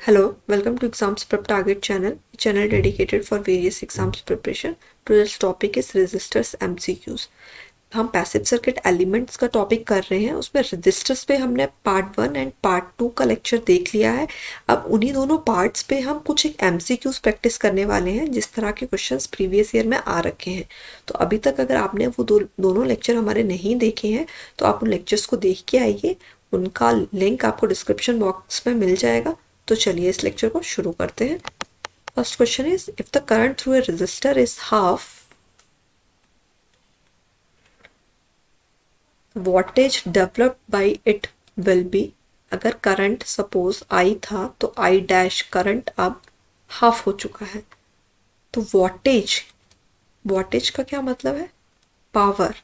Hello, welcome to Exams Prep Target channel dedicated for various exams preparation. Today's topic is resistors MCQs. हम passive circuit elements का topic कर रहे हैं, उसमें registers पे हमने पार्ट 1 एंड पार्ट 2 का लेक्चर देख लिया है। अब उन्हीं दोनों पार्ट्स पे हम कुछ एक एमसीक्यूज प्रैक्टिस करने वाले हैं, जिस तरह के क्वेश्चंस प्रीवियस ईयर में आ रखे हैं। तो अभी तक अगर आपने वो दोनों लेक्चर हमारे नहीं देखे हैं तो आप उन लेक्चर्स को देख के आइए। उनका लिंक आपको डिस्क्रिप्शन बॉक्स में मिल जाएगा। तो चलिए इस लेक्चर को शुरू करते हैं। First question is, if the current through a register is half, voltage developed by it will be. अगर करंट सपोज आई था तो आई डैश करंट अब हाफ हो चुका है। तो वोल्टेज, वोल्टेज का क्या मतलब है? पावर।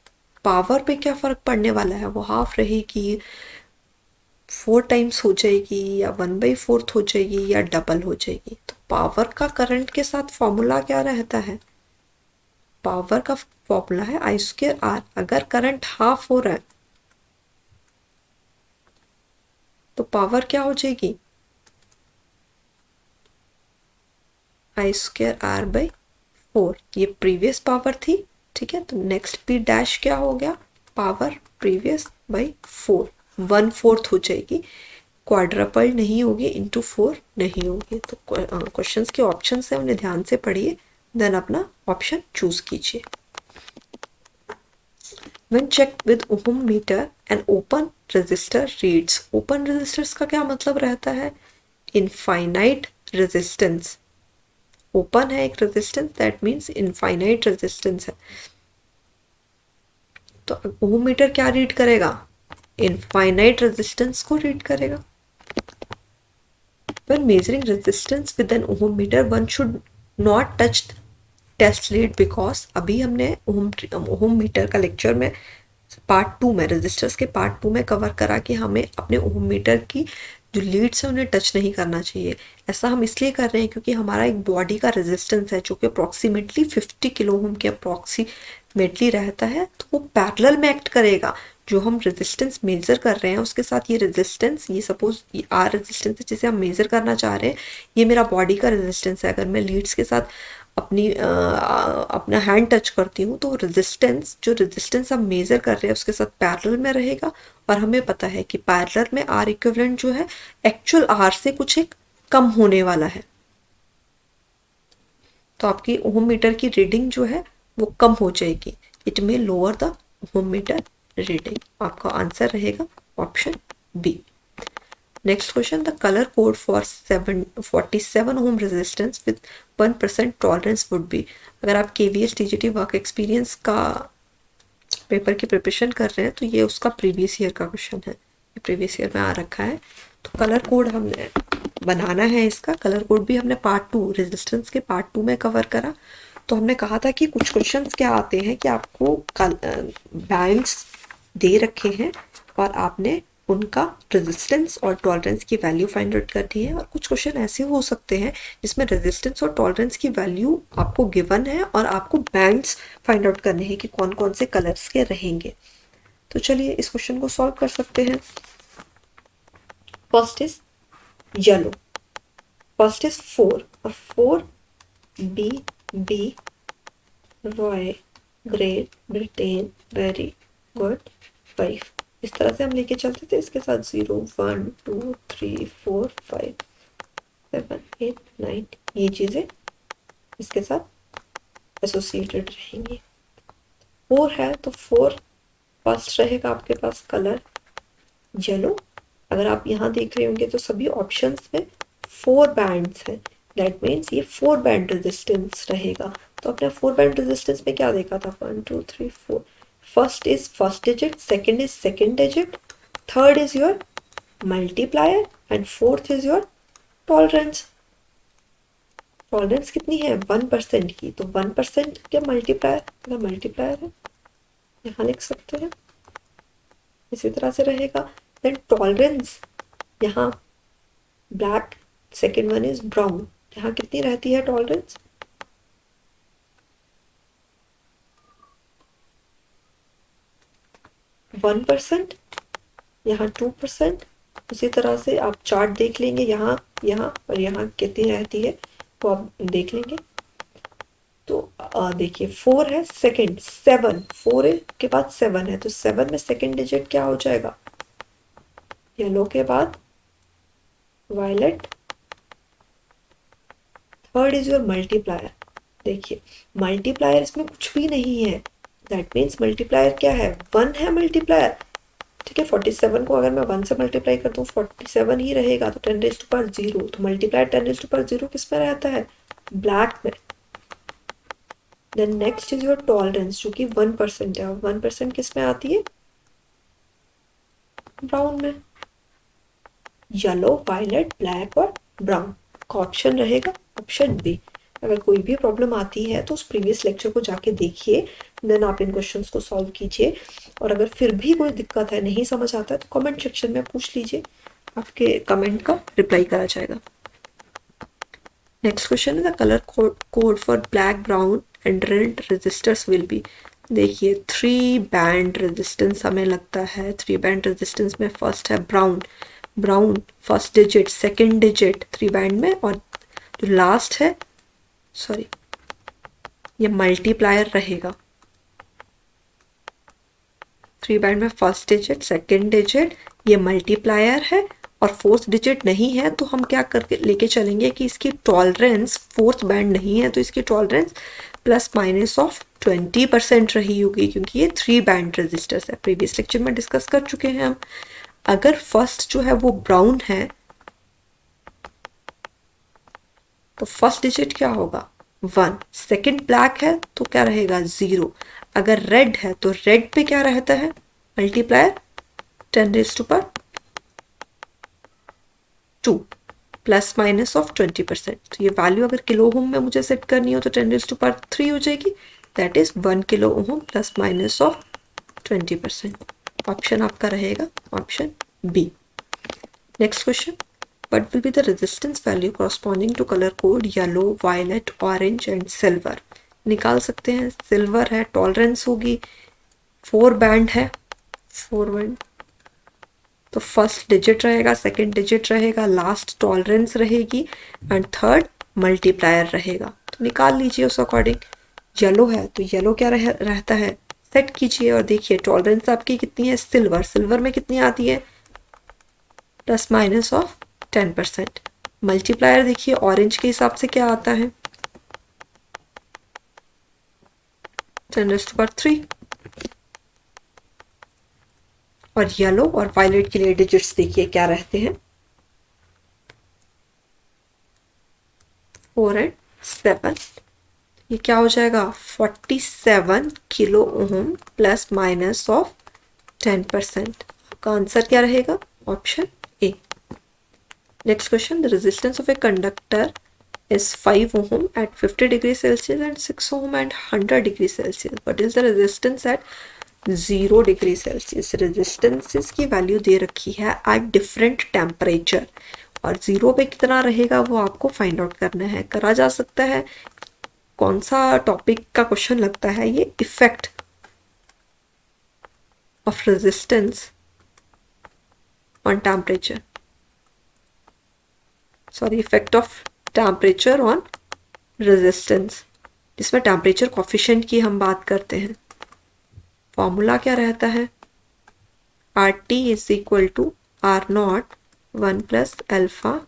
पावर पे क्या फर्क पड़ने वाला है? वो हाफ रहेगी, 4 टाइम्स हो जाएगी, या 1/4 हो जाएगी, या डबल हो जाएगी। तो पावर का करंट के साथ फॉर्मूला क्या रहता है? पावर का फॉर्मूला है I²R। अगर करंट हाफ हो रहा है तो पावर क्या हो जाएगी? I²R/4। ये प्रीवियस पावर थी, ठीक है। तो नेक्स्ट पी डैश क्या हो गया? पावर प्रीवियस बाई 4, 1/4 हो जाएगी। क्वाड्रपल नहीं होगी, इंटू 4 नहीं होगी। तो क्वेश्चंस के ऑप्शन है, उन्हें ध्यान से पढ़िए, देन अपना ऑप्शन चूज कीजिए। When checked with ohm meter, an open resistor reads। open resistors का क्या मतलब रहता है? Infinite resistance। ओपन है एक resistance, that means infinite resistance है। तो ओम मीटर क्या रीड करेगा? इनफाइनाइट रेजिस्टेंस को रीड करेगा। When measuring resistance with an ohm meter, one should not touch test lead, because अभी हमने ओम मीटर का लेक्चर में पार्ट 2 में, रजिस्टर्स के पार्ट 2 में कवर करा कि हमें अपने ओम मीटर की जो लीड्स है उन्हें टच नहीं करना चाहिए। ऐसा हम इसलिए कर रहे हैं क्योंकि हमारा एक बॉडी का रेजिस्टेंस है जो कि अप्रॉक्सीमेटली 50 किलो ओम के अप्रॉक्सीमेटली रहता है। तो वो पैरेलल में एक्ट करेगा। जो हम रेजिस्टेंस मेजर कर रहे हैं उसके साथ ये रेजिस्टेंस, ये सपोज ये आर रेजिस्टेंस है जिसे हम मेजर करना चाह रहे हैं, ये मेरा बॉडी का रेजिस्टेंस है। अगर मैं लीड्स के साथ अपना हैंड टच करती हूँ तो रेजिस्टेंस, जो रेजिस्टेंस हम मेजर कर रहे हैं उसके साथ पैरेलल में रहेगा। और हमें पता है कि पैरेलल में आर इक्विवेलेंट जो है एक्चुअल आर से कुछ एक कम होने वाला है। तो आपकी ओम मीटर की रीडिंग जो है वो कम हो जाएगी। It may lower the ohm meter reading. आपका आंसर रहेगा option B. Next question, the color code for 47 ohm resistance with 1% tolerance would be। अगर आप KVS TGT वर्क एक्सपीरियंस का पेपर की प्रिपरेशन कर रहे हैं तो ये उसका प्रीवियस ईयर का क्वेश्चन है, ये प्रीवियस ईयर में आ रखा है। तो कलर कोड हमने बनाना है, इसका कलर कोड भी हमने पार्ट 2 रेजिस्टेंस के पार्ट 2 में कवर करा। तो हमने कहा था कि कुछ क्वेश्चंस क्या आते हैं कि आपको बैंड्स दे रखे हैं और आपने उनका रेजिस्टेंस और टॉलरेंस की वैल्यू फाइंड आउट करनी है। और कुछ क्वेश्चन ऐसे हो सकते हैं जिसमें रेजिस्टेंस और टॉलरेंस की वैल्यू आपको गिवन है और आपको बैंड्स फाइंड आउट करने हैं कि कौन कौन से कलर्स के रहेंगे। तो चलिए इस क्वेश्चन को सॉल्व कर सकते हैं। First is yellow, first is 4 और 4 B B Roy Great Britain very good 5। इस तरह से हम लेके चलते थे, इसके साथ 0 1 2 3 4 5 7 8 9 ये चीज़ें इसके साथ एसोसिएटेड रहेंगी। 4 है तो 4 फर्स्ट रहेगा आपके पास कलर येलो। अगर आप यहाँ देख रहे होंगे तो सभी ऑप्शंस में 4 बैंड्स हैं, दैट मीन्स ये 4 बैंड रेजिस्टेंस रहेगा। तो आपने 4 बैंड रेजिस्टेंस में क्या देखा था? 1 2 3 4। First is first digit, second is second digit, third is your multiplier and fourth is your tolerance. Tolerance कितनी है? 1% की। तो 1% क्या मल्टीप्लायर, अगर मल्टीप्लायर है यहाँ लिख सकते हैं, इसी तरह से रहेगा। देन टॉलरेंस यहाँ black, second one is brown, यहाँ कितनी रहती है टॉलरेंस? 1%, यहाँ 2%, उसी तरह से आप चार्ट देख लेंगे, यहाँ यहाँ और यहाँ कितनी रहती है वो आप देख लेंगे। तो देखिए 4 है, सेकंड 7, 4 के बाद 7 है, तो 7 में सेकंड डिजिट क्या हो जाएगा, येलो के बाद violet, third is your multiplier. देखिए मल्टीप्लायर इसमें कुछ भी नहीं है, दैट मीन्स मल्टीप्लायर क्या है, 1 है मल्टीप्लायर। ठीक है, 47 को अगर मैं 1 से मल्टीप्लाई कर दूँ 47 ही रहेगा, तो 10 रेज़ टू पावर 0, तो मल्टीप्लायर 10 रेज़ टू पावर 0 किस में रहता है, ब्लैक में। Then next is your tolerance जो कि 1% है, और 1% किस में आती है, ब्राउन में। येलो, वायलेट, ब्लैक और ब्राउन का ऑप्शन रहेगा ऑप्शन बी। अगर कोई भी प्रॉब्लम आती है तो उस प्रीवियस लेक्चर को जाके देखिए, देन आप इन क्वेश्चंस को सॉल्व कीजिए। और अगर फिर भी कोई दिक्कत है, नहीं समझ आता है, तो कमेंट सेक्शन में पूछ लीजिए, आपके कमेंट का रिप्लाई करा जाएगा। नेक्स्ट क्वेश्चन है the colour code for black, brown and red resistors will be. देखिए 3 बैंड रेजिस्टेंस हमें लगता है, 3 बैंड रेजिस्टेंस में फर्स्ट है brown, brown first digit, second digit 3 band में, और जो लास्ट है सॉरी ये मल्टीप्लायर रहेगा। 3 बैंड में फर्स्ट डिजिट, सेकंड डिजिट, ये मल्टीप्लायर है, और फोर्थ डिजिट नहीं है, तो हम क्या करके लेके चलेंगे कि इसकी टॉलरेंस फोर्थ बैंड नहीं है, तो इसकी टॉलरेंस प्लस माइनस ऑफ 20% रही होगी, क्योंकि ये 3 बैंड रेजिस्टर्स है, प्रीवियस लेक्चर में डिस्कस कर चुके हैं हम। अगर फर्स्ट जो है वो ब्राउन है तो फर्स्ट डिजिट क्या होगा 1, सेकंड ब्लैक है तो क्या रहेगा 0, अगर रेड है तो रेड पे क्या रहता है multiplier 10 raise to power 2 plus minus of 20%। तो ये वैल्यू अगर किलो ओम में मुझे सेट करनी हो तो 10 रेज़ टू पावर 3 हो जाएगी, that is 1 kilo ohm plus minus of 20%। Option आपका रहेगा option B. Next question, what will be the resistance value corresponding to color code yellow, violet, orange and silver। निकाल सकते हैं, सिल्वर है, tolerance होगी, 4 band है, 4 बैंड, तो first digit रहेगा, सेकंड डिजिट रहेगा, लास्ट टॉलरेंस रहेगी एंड थर्ड मल्टीप्लायर रहेगा। तो निकाल लीजिए उस अकॉर्डिंग। येलो है तो येलो क्या रहता है, सेट कीजिए और देखिए टॉलरेंस आपकी कितनी है, सिल्वर, सिल्वर में कितनी आती है प्लस माइनस ऑफ 10%। मल्टीप्लायर देखिए ऑरेंज के हिसाब से क्या आता है 10 रेज़ टू पावर 3, और येलो और वायलेट के लिए डिजिट्स देखिए क्या रहते हैं 4 एंड 7। ये क्या हो जाएगा 47 kilo ohm plus minus of 10%। आपका आंसर क्या रहेगा option A. Next question, the resistance of a conductor is 5 ohm at 50 degrees Celsius and 6 ohm at 100 degrees Celsius. What is the resistance at 0 degree Celsius? Resistance की value दे रखी है at different temperature, और 0 पे कितना रहेगा वो आपको find out करना है। करा जा सकता है, कौन सा टॉपिक का क्वेश्चन लगता है ये, effect of resistance on temperature, sorry effect of temperature on resistance, जिसमें टेम्परेचर कॉफिशिएंट की हम बात करते हैं। फॉर्मूला क्या रहता है, R T is equal to R naught 1 plus alpha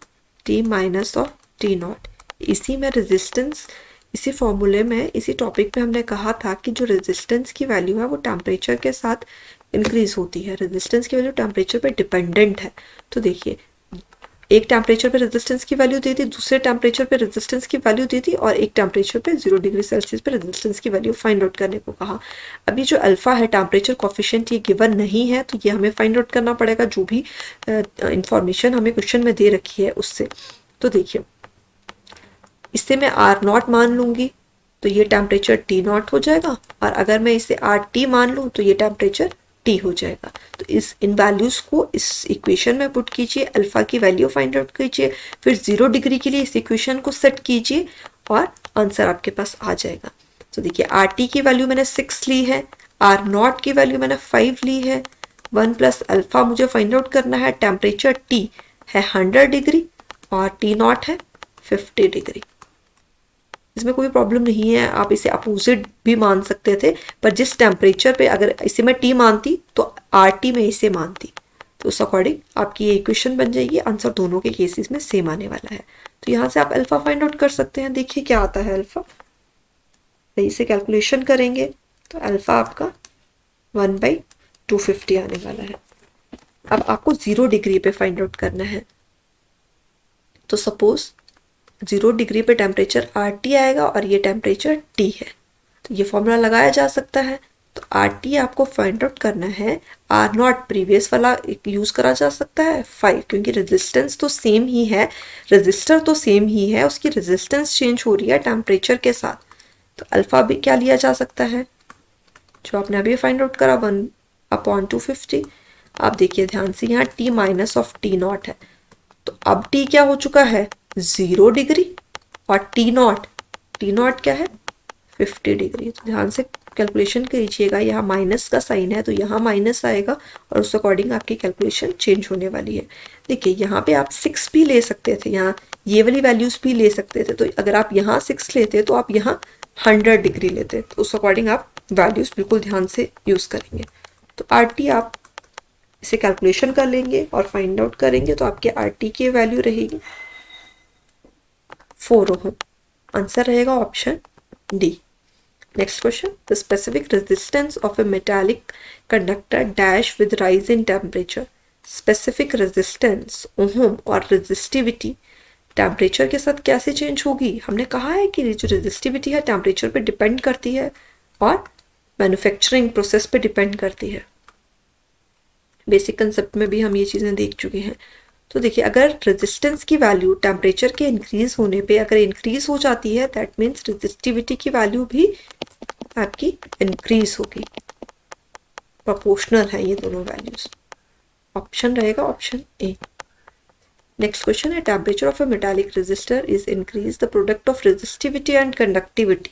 T minus of T naught. इसी में रेजिस्टेंस, इसी फॉर्मूले में, इसी टॉपिक पे हमने कहा था कि जो रेजिस्टेंस की वैल्यू है वो टेम्परेचर के साथ इंक्रीज होती है, रेजिस्टेंस की वैल्यू टेम्परेचर पे डिपेंडेंट है। तो देखिए एक टेम्परेचर पे रेजिस्टेंस की वैल्यू दे दी, दूसरे टेम्परेचर पे रेजिस्टेंस की वैल्यू दे दी, और एक टेम्परेचर पे 0 डिग्री सेल्सियस पे रेजिस्टेंस की वैल्यू फाइंड आउट करने को कहा। अभी जो अल्फा है टेम्परेचर कॉफिशिएंट ये गिवन नहीं है, तो ये हमें फाइंड आउट करना पड़ेगा जो भी इंफॉर्मेशन हमें क्वेश्चन में दे रखी है उससे। तो देखिए इससे मैं आर नॉट मान लूँगी तो ये टेम्परेचर टी नॉट हो जाएगा, और अगर मैं इसे आर टी मान लूँ तो ये टेम्परेचर टी हो जाएगा। तो इन वैल्यूज़ को इस इक्वेशन में पुट कीजिए, अल्फा की वैल्यू फाइंड आउट कीजिए, फिर 0 डिग्री के लिए इस इक्वेशन को सेट कीजिए और आंसर आपके पास आ जाएगा। तो देखिए आर टी की वैल्यू मैंने 6 ली है, आर नॉट की वैल्यू मैंने 5 ली है, 1 प्लस अल्फा मुझे फाइंड आउट करना है। टेम्परेचर T है 100 डिग्री और T नॉट है 50 डिग्री। इसमें कोई प्रॉब्लम नहीं है, आप इसे अपोजिट भी मान सकते थे, पर जिस टेम्परेचर पे अगर इसे मैं T मानती तो RT में इसे मानती, तो उस अकॉर्डिंग आपकी ये इक्वेशन बन जाएगी। आंसर दोनों के केसेस में सेम आने वाला है। तो यहाँ से आप अल्फा फाइंड आउट कर सकते हैं। देखिए क्या आता है अल्फा, सही से कैलकुलेशन करेंगे तो अल्फा आपका 1/250 आने वाला है। अब आपको 0 डिग्री पे फाइंड आउट करना है। तो सपोज 0 डिग्री पे टेम्परेचर RT आएगा और ये टेम्परेचर T है, तो ये फॉर्मूला लगाया जा सकता है। तो RT आपको फाइंड आउट करना है, R नॉट प्रीवियस वाला यूज करा जा सकता है 5, क्योंकि रेजिस्टेंस तो सेम ही है, रजिस्टर तो सेम ही है, उसकी रेजिस्टेंस चेंज हो रही है टेम्परेचर के साथ। तो अल्फा भी क्या लिया जा सकता है, जो आपने अभी फाइंड आउट करा 1/250। आप देखिए ध्यान से, यहाँ T minus of T not है, तो अब T क्या हो चुका है 0 डिग्री और T नॉट क्या है 50 डिग्री। तो ध्यान से कैलकुलेशन कीजिएगा, यहाँ माइनस का साइन है तो यहाँ माइनस आएगा और उस अकॉर्डिंग आपकी कैलकुलेशन चेंज होने वाली है। देखिए यहाँ पे आप 6 भी ले सकते थे, यहाँ ये वाली वैल्यूज भी ले सकते थे। तो अगर आप यहाँ 6 लेते तो आप यहाँ 100 डिग्री लेते, तो उस अकॉर्डिंग आप वैल्यूज बिल्कुल ध्यान से यूज करेंगे। तो RT आप इसे कैलकुलेशन कर लेंगे और फाइंड आउट करेंगे, तो आपके RT की वैल्यू रहेगी 4 ओम। आंसर रहेगा option D. Next question, the specific resistance of a metallic conductor dash with rise in temperature. Specific resistance ohm और resistivity टेम्परेचर के साथ कैसे चेंज होगी। हमने कहा है कि जो resistivity है टेम्परेचर पे डिपेंड करती है और मैन्युफैक्चरिंग प्रोसेस पे डिपेंड करती है। बेसिक कंसेप्ट में भी हम ये चीज़ें देख चुके हैं। तो देखिए, अगर रेजिस्टेंस की वैल्यू टेम्परेचर के इंक्रीज होने पे अगर इंक्रीज हो जाती है, दैट मीन्स रेजिस्टिविटी की वैल्यू भी आपकी इंक्रीज होगी। प्रोपोर्शनल है ये दोनों वैल्यूज। ऑप्शन रहेगा ऑप्शन ए। नेक्स्ट क्वेश्चन है, temperature of a metallic resistor is increase the product of resistivity and conductivity.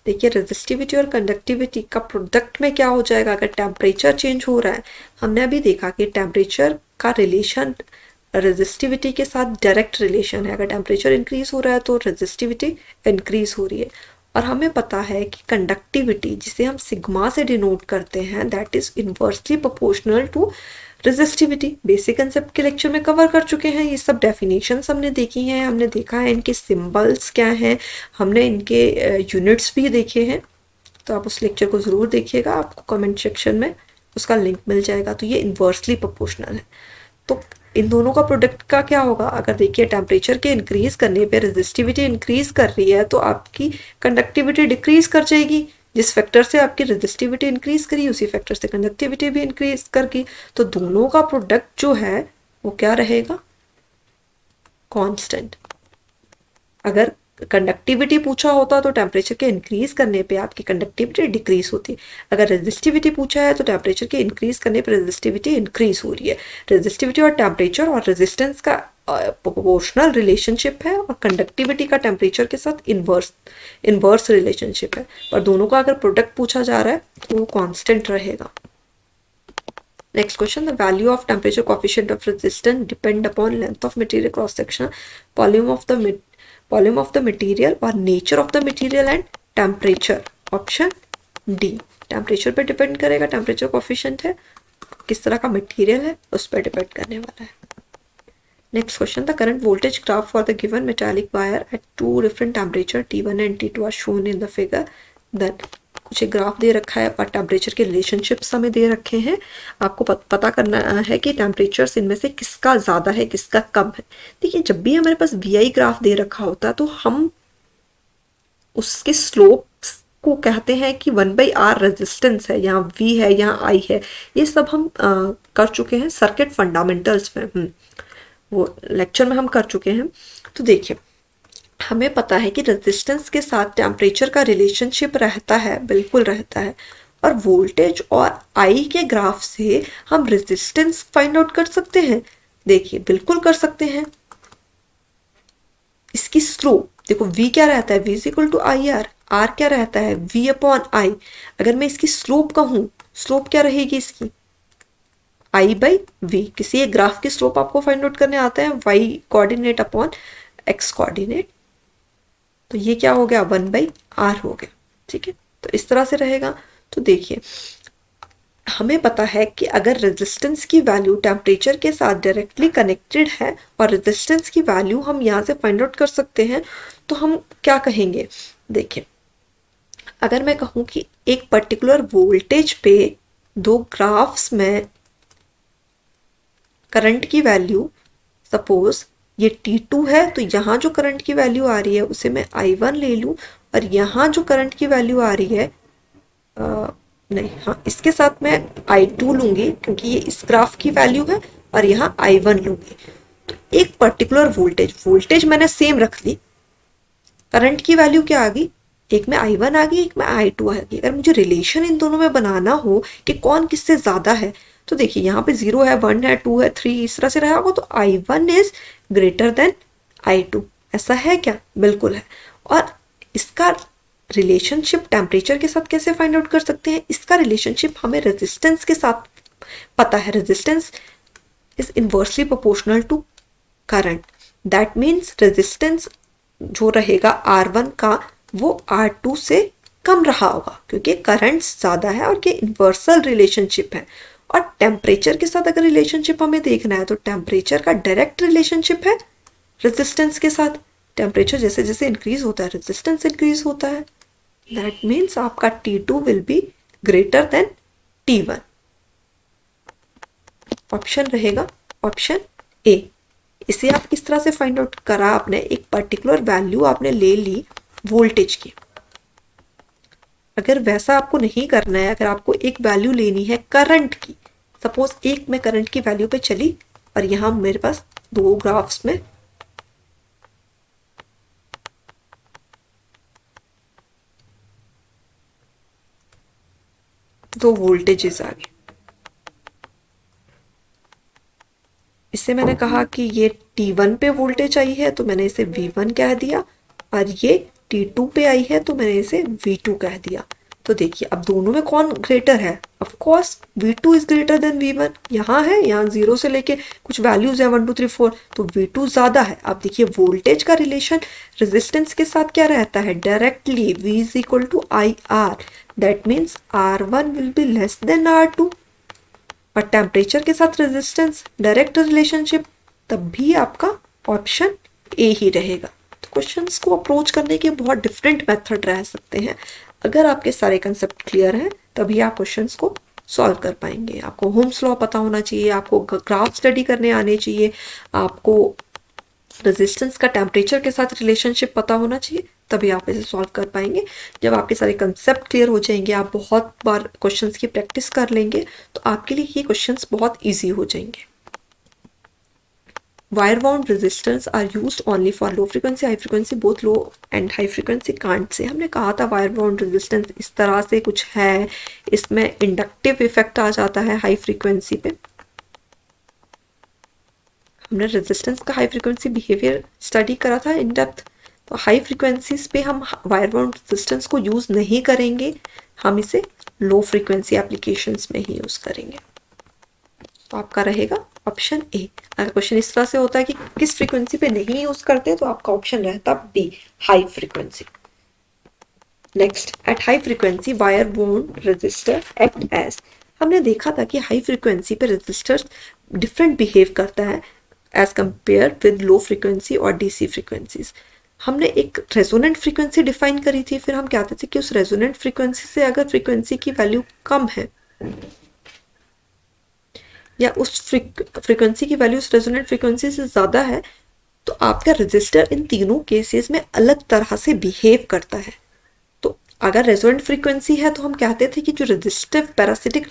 देखिए, रेजिस्टिविटी और कंडक्टिविटी का प्रोडक्ट में क्या हो जाएगा अगर टेम्परेचर चेंज हो रहा है। हमने अभी देखा कि टेम्परेचर का रिलेशन रेजिस्टिविटी के साथ डायरेक्ट रिलेशन है। अगर टेम्परेचर इंक्रीज हो रहा है तो रेजिस्टिविटी इंक्रीज हो रही है। और हमें पता है कि कंडक्टिविटी, जिसे हम सिग्मा से डिनोट करते हैं, that is inversely proportional to resistivity. Basic concept के लेक्चर में कवर कर चुके हैं, ये सब डेफिनेशंस हमने देखी हैं, हमने देखा है इनके सिंबल्स क्या हैं, हमने इनके यूनिट्स भी देखे हैं। तो आप उस लेक्चर को ज़रूर देखिएगा, आपको कमेंट सेक्शन में उसका लिंक मिल जाएगा। तो ये इनवर्सली प्रोपोर्शनल है। तो इन दोनों का प्रोडक्ट का क्या होगा, अगर देखिए टेम्परेचर के इंक्रीज करने पे रेजिस्टिविटी इंक्रीज कर रही है तो आपकी कंडक्टिविटी डिक्रीज कर जाएगी। जिस फैक्टर से आपकी रेजिस्टिविटी इंक्रीज करी उसी फैक्टर से कंडक्टिविटी भी इंक्रीज करगी। तो दोनों का प्रोडक्ट जो है वो क्या रहेगा, कांस्टेंट। अगर कंडक्टिविटी पूछा होता तो टेम्परेचर के इंक्रीज करने पे आपकी कंडक्टिविटी डिक्रीज होती। अगर रेजिस्टिविटी पूछा है तो टेम्परेचर के इंक्रीज करने पे रेजिस्टिविटी इंक्रीज हो रही है। रेजिस्टिविटी और टेम्परेचर और रेजिस्टेंस का प्रोपोर्शनल रिलेशनशिप है और कंडक्टिविटी का टेम्परेचर के साथ इनवर्स रिलेशनशिप है। पर दोनों का अगर प्रोडक्ट पूछा जा रहा है तो वो कांस्टेंट रहेगा। Next question, the value of temperature coefficient of resistance depend upon length of material cross section, volume of the material और nature of the material and temperature. Option D, temperature पे depend करेगा। Temperature coefficient है, किस तरह का material है उस पर डिपेंड करने वाला है। Next question, the current voltage graph for the given metallic wire at 2 different temperature T1 and T2 are shown in the figure. Then कुछ एक ग्राफ दे रखा है और टेम्परेचर के रिलेशनशिप्स हमें दे रखे हैं। आपको पता करना है कि टेम्परेचर्स इनमें से किसका ज़्यादा है किसका कम है। देखिए, जब भी हमारे पास VI ग्राफ दे रखा होता है तो हम उसके स्लोप्स को कहते हैं कि 1/R रेजिस्टेंस है, यहाँ V है, यहाँ I है। ये सब हम कर चुके हैं सर्किट फंडामेंटल्स में, वो लेक्चर में हम कर चुके हैं। तो देखिए, हमें पता है कि रेजिस्टेंस के साथ टेम्परेचर का रिलेशनशिप रहता है, बिल्कुल रहता है। और वोल्टेज और आई के ग्राफ से हम रेजिस्टेंस फाइंड आउट कर सकते हैं। देखिए, बिल्कुल कर सकते हैं। इसकी स्लोप देखो, V क्या रहता है, V is equal to IR। R क्या रहता है, V अपॉन I। अगर मैं इसकी स्लोप कहूँ, स्लोप क्या रहेगी इसकी, आई बाई वी। किसी एक ग्राफ की स्लोप आपको फाइंड आउट करने आता है, y coordinate upon x coordinate, तो ये क्या हो गया 1/r हो गया। ठीक है, तो इस तरह से रहेगा। तो देखिए हमें पता है कि अगर रेजिस्टेंस की वैल्यू टेम्परेचर के साथ डायरेक्टली कनेक्टेड है और रेजिस्टेंस की वैल्यू हम यहाँ से फाइंड आउट कर सकते हैं, तो हम क्या कहेंगे। देखिए अगर मैं कहूँ कि एक पर्टिकुलर वोल्टेज पे दो ग्राफ्स में करंट की वैल्यू, सपोज ये T2 है, तो यहाँ जो करंट की वैल्यू आ रही है उसे मैं I1 ले लूँ, और यहाँ जो करंट की वैल्यू आ रही है नहीं, हाँ इसके साथ मैं I2 लूँगी क्योंकि ये इस ग्राफ की वैल्यू है, और यहाँ I1 लूँगी। तो एक पर्टिकुलर वोल्टेज मैंने सेम रख ली, करंट की वैल्यू क्या आ गई, एक में I1 आ गई, एक में I2 आ गई। अगर मुझे रिलेशन इन दोनों में बनाना हो कि कौन किससे ज़्यादा है, तो देखिए यहाँ पे 0 है, 1 है, 2 है, 3 इस तरह से रहा होगा, तो I1 is greater than I2। ऐसा है क्या? बिल्कुल है। और इसका रिलेशनशिप टेम्परेचर के साथ कैसे फाइंड आउट कर सकते हैं? इसका रिलेशनशिप हमें रेजिस्टेंस के साथ पता है। Resistance is inversely proportional to current. That means resistance जो रहेगा R1 का वो R2 से कम रहा होगा, क्योंकि करंट ज़्यादा है और ये इन्वर्सल रिलेशनशिप है। और टेम्परेचर के साथ अगर रिलेशनशिप हमें देखना है, तो टेम्परेचर का डायरेक्ट रिलेशनशिप है रेजिस्टेंस के साथ। टेम्परेचर जैसे जैसे इंक्रीज होता है रेजिस्टेंस इंक्रीज होता है। दैट मीन्स आपका T2 will be greater than T1। Option रहेगा ऑप्शन ए। इसे आप किस तरह से फाइंड आउट करा आपने, एक पर्टिकुलर वैल्यू आपने ले ली वोल्टेज की। अगर वैसा आपको नहीं करना है, अगर आपको एक वैल्यू लेनी है करंट की, सपोज एक मैं करंट की वैल्यू पे चली और यहाँ मेरे पास दो ग्राफ्स में दो वोल्टेजेस आ गए। इससे मैंने कहा कि ये T1 पे वोल्टेज आई है तो मैंने इसे V1 कह दिया, और ये T2 पे आई है तो मैंने इसे V2 कह दिया। तो देखिए अब दोनों में कौन ग्रेटर है? Of course V2 is greater than V1। यहाँ है, यहाँ 0 से लेके कुछ वैल्यूज है 1 2 3 4, तो V2 ज़्यादा है। अब देखिए वोल्टेज का रिलेशन रेजिस्टेंस के साथ क्या रहता है? Directly V is equal to IR। That means R1 will be less than R2। और टेम्परेचर के साथ रेजिस्टेंस डायरेक्ट रिलेशनशिप, तब भी आपका ऑप्शन ए ही रहेगा। तो क्वेश्चंस को अप्रोच करने के बहुत डिफरेंट मेथड रह सकते हैं। अगर आपके सारे कंसेप्ट क्लियर हैं तभी आप क्वेश्चंस को सॉल्व कर पाएंगे। आपको होम्स लॉ पता होना चाहिए, आपको ग्राफ स्टडी करने आने चाहिए, आपको रेजिस्टेंस का टेम्परेचर के साथ रिलेशनशिप पता होना चाहिए, तभी आप इसे सॉल्व कर पाएंगे। जब आपके सारे कंसेप्ट क्लियर हो जाएंगे, आप बहुत बार क्वेश्चंस की प्रैक्टिस कर लेंगे, तो आपके लिए ये क्वेश्चंस बहुत इजी हो जाएंगे। Wire bound resistance R used only for low frequency high frequency both low and high frequency can't say. हमने कहा था वायर बाउंड रेजिस्टेंस इस तरह से कुछ है, इसमें इंडक्टिव इफेक्ट आ जाता है हाई फ्रीक्वेंसी पे। हमने रेजिस्टेंस का हाई फ्रीक्वेंसी बिहेवियर स्टडी करा था इन डेप्थ। तो हाई फ्रीक्वेंसीज पे हम वायर बाउंड रेजिस्टेंस को यूज़ नहीं करेंगे, हम इसे लो फ्रीक्वेंसी एप्लीकेशंस में ही यूज़ करेंगे। तो आपका रहेगा ऑप्शन ए। अगर क्वेश्चन इस तरह से होता है कि किस फ्रीक्वेंसी पे नहीं यूज़ करते, तो आपका ऑप्शन रहता B, high frequency. Next, at high frequency wire bound resistor act as. हमने देखा था कि हाई फ्रीक्वेंसी पे रेजिस्टर डिफरेंट बिहेव करता है as compare with low frequency और डीसी फ्रीक्वेंसीज। हमने एक रेजोनेंट फ्रीक्वेंसी डिफाइन करी थी, फिर हम कहते थे कि उस रेजोनेंट फ्रीक्वेंसी से अगर फ्रीक्वेंसी की वैल्यू कम है या उस फ्रीक्वेंसी की वैल्यू उस रेजोनेंट फ्रीक्वेंसी से ज़्यादा है, तो आपका रजिस्टर इन तीनों केसेस में अलग तरह से बिहेव करता है। तो अगर रेजोनेंट फ्रीक्वेंसी है तो हम कहते थे कि जो रजिस्टिव पैरासिटिक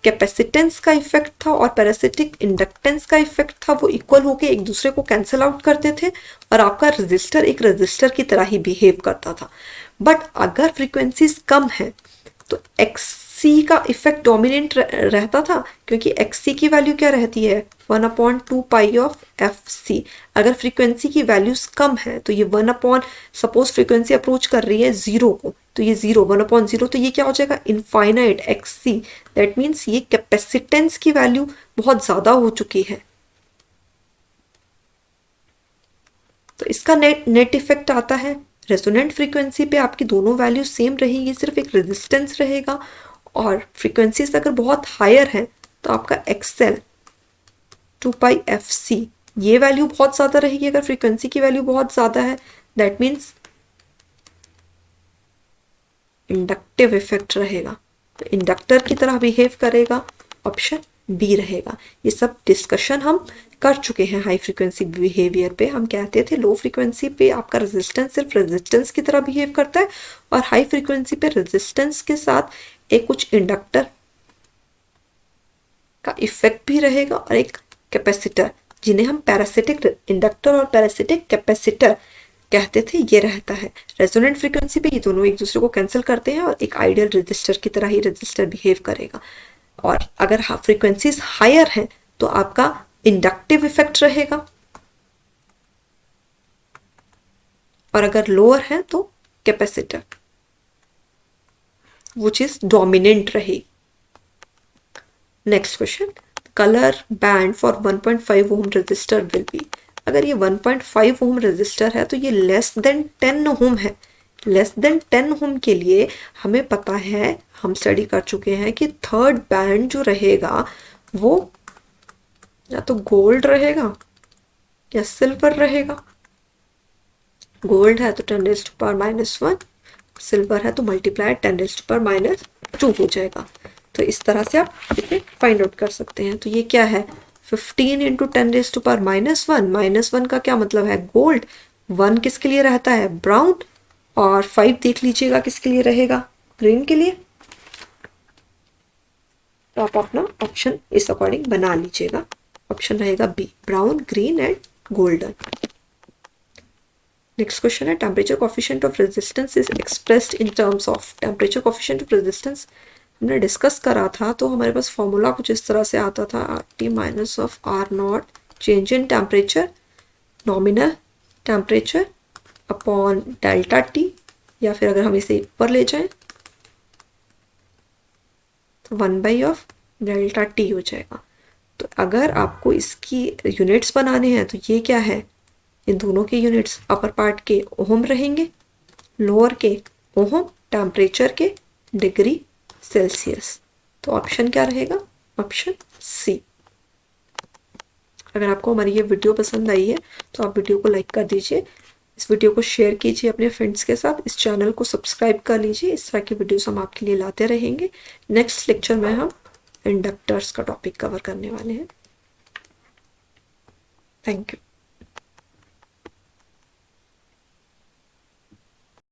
कैपेसिटेंस का इफेक्ट था और पैरासिटिक इंडक्टेंस का इफेक्ट था, वो इक्वल होके एक दूसरे को कैंसिल आउट करते थे और आपका रजिस्टर एक रजिस्टर की तरह ही बिहेव करता था। बट अगर फ्रीक्वेंसीज कम है तो XC का इफेक्ट डोमिनेंट रहता था, क्योंकि XC की वैल्यू क्या रहती है 1/2 पाई ऑफ FC। अगर फ्रीक्वेंसी की वैल्यूज कम है तो ये 1 अपॉन, सपोज फ्रीक्वेंसी अप्रोच कर रही है 0 को, तो ये 0, 1/0, तो ये क्या हो जाएगा, इनफाइनाइट XC। दैट मीन्स ये कैपेसिटेंस की वैल्यू बहुत ज़्यादा हो चुकी है। तो इसका नेट इफेक्ट आता है रेजोनेंट फ्रीक्वेंसी पे आपकी दोनों वैल्यू सेम रहेगी, सिर्फ एक रेजिस्टेंस रहेगा। और फ्रीक्वेंसीज अगर बहुत हायर है तो आपका XL 2πfc ये वैल्यू बहुत ज़्यादा रहेगी अगर फ्रीक्वेंसी की वैल्यू बहुत ज़्यादा है। दैट मीन्स इंडक्टिव इफेक्ट रहेगा, तो इंडक्टर की तरह बिहेव करेगा, ऑप्शन बी रहेगा। ये सब डिस्कशन हम कर चुके हैं हाई फ्रीक्वेंसी बिहेवियर पे। हम कहते थे लो फ्रीक्वेंसी पे आपका रेजिस्टेंस सिर्फ रेजिस्टेंस की तरह बिहेव करता है, और हाई फ्रीक्वेंसी पे रेजिस्टेंस के साथ एक कुछ इंडक्टर का इफेक्ट भी रहेगा और एक कैपेसिटर, जिन्हें हम पैरासिटिक इंडक्टर और पैरासिटिक कैपेसिटर कहते थे, ये रहता है। रेजोनेंट फ्रीक्वेंसी पे ये दोनों एक दूसरे को कैंसिल करते हैं और एक आइडियल रजिस्टर की तरह ही रजिस्टर बिहेव करेगा। और अगर फ्रीक्वेंसीज हायर हैं तो आपका इंडक्टिव इफेक्ट रहेगा, और अगर लोअर है तो कैपेसिटर वो चीज डोमिनेंट रहेगी। Next question, colour band for 1.5 ohm resistor will be. अगर ये 1.5 ओम रजिस्टर है तो ये लेस देन 10 ओम है। लेस देन 10 ओम के लिए हमें पता है, हम स्टडी कर चुके हैं कि थर्ड बैंड जो रहेगा वो या तो गोल्ड रहेगा या सिल्वर रहेगा। गोल्ड है तो 10⁻⁻1, सिल्वर है तो मल्टीप्लाई 10⁻⁻2 हो जाएगा। तो इस तरह से आप इसे फाइंड आउट कर सकते हैं। तो ये क्या है, 15 इंटू 10⁻⁻1, -1 का क्या मतलब है, गोल्ड। 1 किसके लिए रहता है, ब्राउन, और 5 देख लीजिएगा किसके लिए रहेगा, ग्रीन के लिए। तो आप अपना ऑप्शन इस अकॉर्डिंग बना लीजिएगा। ऑप्शन रहेगा B, brown, green and golden. Next question है, temperature coefficient of resistance is expressed in terms of. Temperature coefficient of resistance हमने डिस्कस करा था, तो हमारे पास फॉर्मूला कुछ इस तरह से आता था, RT minus of R0 change in temperature, nominal temperature upon delta T, या फिर अगर हम इसे ऊपर ले जाएं तो 1/डेल्टा T हो जाएगा। तो अगर आपको इसकी यूनिट्स बनाने हैं तो ये क्या है, इन दोनों के यूनिट्स अपर पार्ट के ओम रहेंगे, लोअर के ओम, टेम्परेचर के डिग्री सेल्सियस। तो ऑप्शन क्या रहेगा, ऑप्शन सी। अगर आपको हमारी ये वीडियो पसंद आई है तो आप वीडियो को लाइक कर दीजिए, इस वीडियो को शेयर कीजिए अपने फ्रेंड्स के साथ, इस चैनल को सब्सक्राइब कर लीजिए। इस तरह की वीडियोस हम आपके लिए लाते रहेंगे। नेक्स्ट लेक्चर में हम इंडक्टर्स का टॉपिक कवर करने वाले हैं। Thank you.